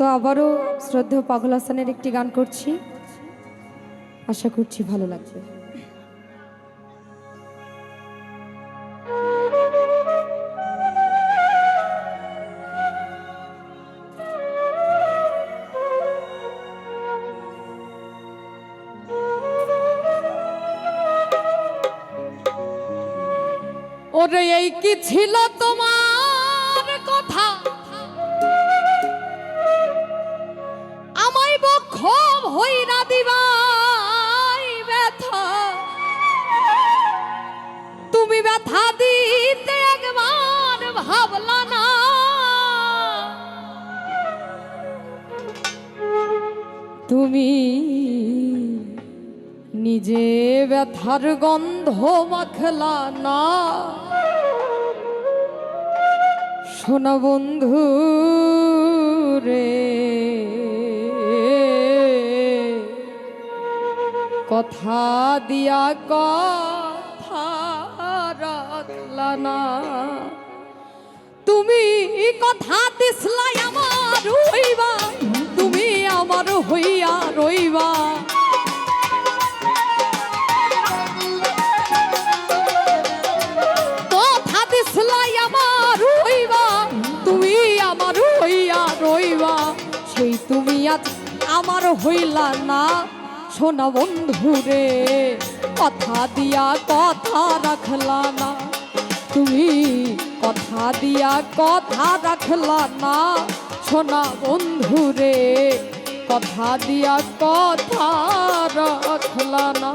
তো আবারও শ্রদ্ধেয় পাগল হাসানের একটি গান করছি, আশা করছি ভালো লাগবে। ওরে এই কি ছিল তোমার কথা, আমায় বক্ষম হইরা দিবাই ব্যথা, তুমি ব্যথা দিতে একবার ভাবলা না, তুমি নিজে ব্যথার গন্ধ মাখলা না। শোনা বন্ধু রে, কথা দিয়া কথা রাখলা না, তুমি কথা দিসলাই আমার হইবা, তুমি আমার হইয়া রইবা, কথা দিসলাই আমার হইবা, তুমি আমার হইয়া রইবা, সেই তুমি আজ আমার হইলা না। শোনা বন্ধু রে, কথা দিয়া কথা রাখলা না, তুমি কথা দিয়া কথা রাখলা না। শোনা বন্ধু রে, কথা দিয়া কথা রাখলা না।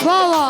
বাবা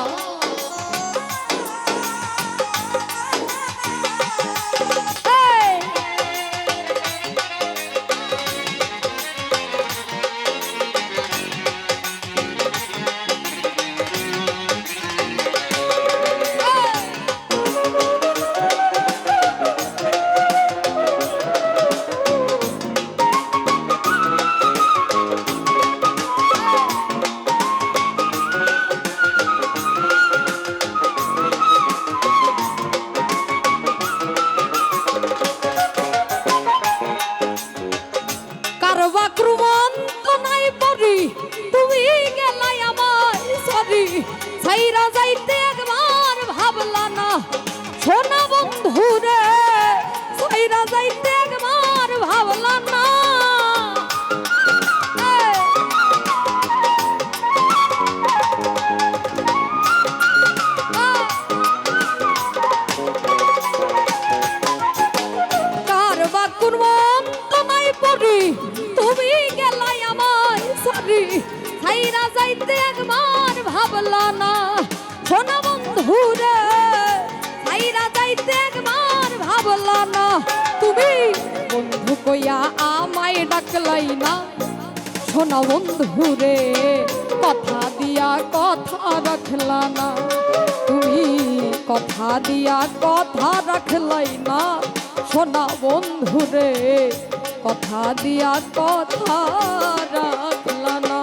ছাইরা যাইতে একবার ভাবলা না। শোনা বন্ধু রে, ছাইরা যাইতে একবার ভাবলা না। কার বা কোন মন্ত নাই পড়ি, তুমি গেলাই আমায় সারি, ছাইরা যাইতে একবার ভাবলা না। শোনা বন্ধু রে, ছাইরা যাইতে একবার ভাবলা না, তুমি বন্ধু কইয়া আমায় ডাকলাই না। শোনা বন্ধু রে, কথা দিয়া কথা রাখলা না, তুমি কথা দিয়া কথা রাখলাই না। শোনা বন্ধু রে, কথা দিয়া কথা রাখলা না।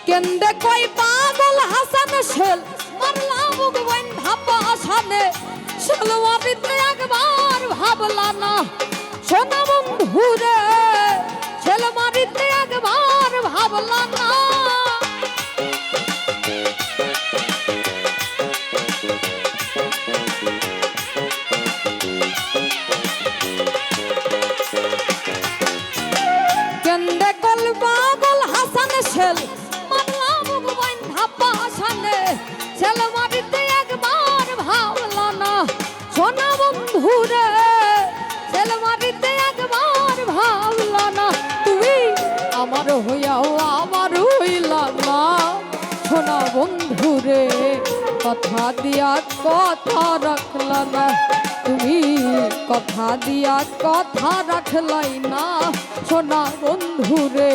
কেন্দে কই পাগল হাসান শেল মারলা মুখ বন্ধা পাশানে, শেল মারিতে একবার ভাবলা না। শোনা বন্ধু রে, শেল মারিতে একবার ভাব ভাবলা না। কেন্দে কল পাগল হাসান শেল মারলা বুক বন্ধা পাশানে, ছেল মারিতে একবার ভাবলা না সোনা বন্ধু রে, ছেল মারিতে একবার ভাবলা না। তুমি আমার হইয়াও আমার হইলা না সোনা বন্ধু রে, কথা দিয়া কথা রাখলা না। তুমি কথা দিয়া কথা রাখলাই না সোনা বন্ধু রে,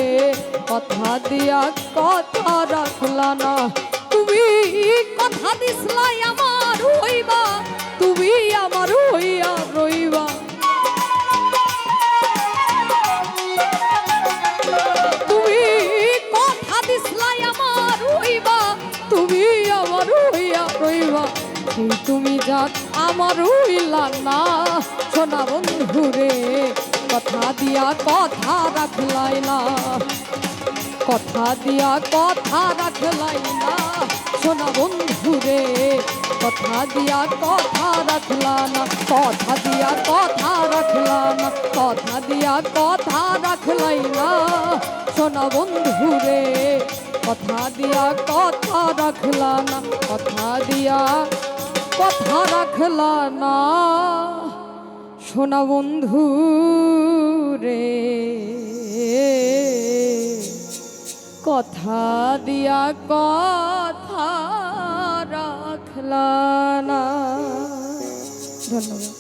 কথা দিয়া কথা রাখলা না। তুমি কথা দিসলাই আমার হইবা, তুমি আমার হইয়া রইবা। তুমি কথা দিসলাই আমার হইবা, তুমি আমার হইয়া রইবা। তুমি যাক আমার হইলা না সোনা বন্ধু রে, কথা দিয়া কথা রাখলাই না, কথা দিয়া কথা রাখলাই না সোনা বন্ধু রে, কথা দিয়া কথা রাখলা না, কথা দিয়া কথা রাখলা না, কথা দিয়া কথা রাখলাই না সোনা বন্ধু রে, কথা দিয়া কথা রাখলা না, কথা দিয়া কথা রাখলা না সোনা বন্ধু রে, কথা দিয়া কথা রাখলা না। ধন্যবাদ।